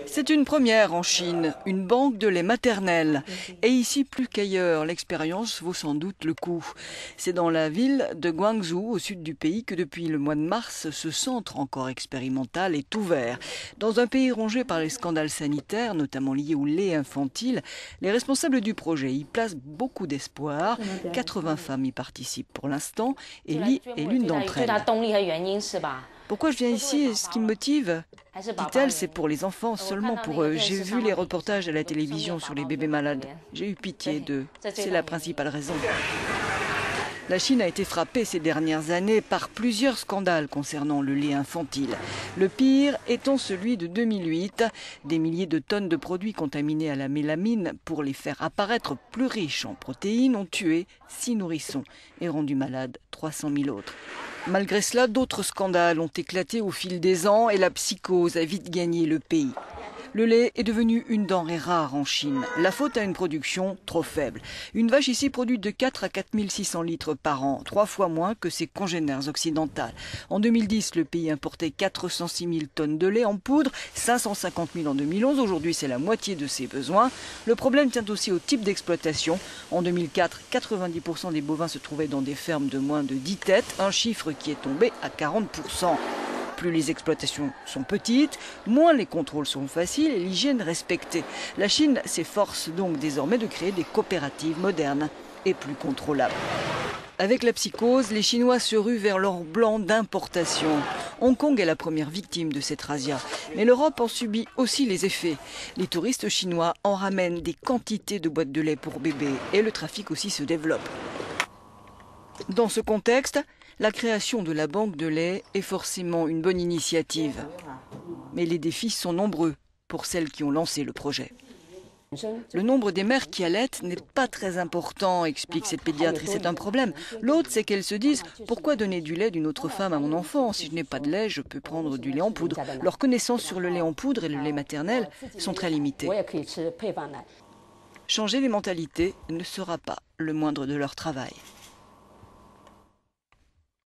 C'est une première en Chine, une banque de lait maternel. Et ici, plus qu'ailleurs, l'expérience vaut sans doute le coup. C'est dans la ville de Guangzhou, au sud du pays, que depuis le mois de mars, ce centre encore expérimental est ouvert. Dans un pays rongé par les scandales sanitaires, notamment liés au lait infantile, les responsables du projet y placent beaucoup d'espoir. 80 femmes y participent pour l'instant et Li est l'une d'entre elles. Pourquoi je viens ici et ce qui me motive, dit-elle, c'est pour les enfants, seulement pour eux. J'ai vu les reportages à la télévision sur les bébés malades. J'ai eu pitié d'eux. C'est la principale raison. La Chine a été frappée ces dernières années par plusieurs scandales concernant le lait infantile. Le pire étant celui de 2008. Des milliers de tonnes de produits contaminés à la mélamine pour les faire apparaître plus riches en protéines ont tué 6 nourrissons et rendu malades 300 000 autres. Malgré cela, d'autres scandales ont éclaté au fil des ans et la psychose a vite gagné le pays. Le lait est devenu une denrée rare en Chine. La faute à une production trop faible. Une vache ici produit de 4 à 4 600 litres par an, 3 fois moins que ses congénères occidentales. En 2010, le pays importait 406 000 tonnes de lait en poudre, 550 000 en 2011. Aujourd'hui, c'est la moitié de ses besoins. Le problème tient aussi au type d'exploitation. En 2004, 90% des bovins se trouvaient dans des fermes de moins de 10 têtes, un chiffre qui est tombé à 40%. Plus les exploitations sont petites, moins les contrôles sont faciles et l'hygiène respectée. La Chine s'efforce donc désormais de créer des coopératives modernes et plus contrôlables. Avec la psychose, les Chinois se ruent vers l'or blanc d'importation. Hong Kong est la première victime de cette razzia. Mais l'Europe en subit aussi les effets. Les touristes chinois en ramènent des quantités de boîtes de lait pour bébés et le trafic aussi se développe. Dans ce contexte, la création de la banque de lait est forcément une bonne initiative. Mais les défis sont nombreux pour celles qui ont lancé le projet. Le nombre des mères qui allaitent n'est pas très important, explique cette pédiatre, et c'est un problème. L'autre, c'est qu'elles se disent « Pourquoi donner du lait d'une autre femme à mon enfant? Si je n'ai pas de lait, je peux prendre du lait en poudre. » Leurs connaissances sur le lait en poudre et le lait maternel sont très limitées. Changer les mentalités ne sera pas le moindre de leur travail.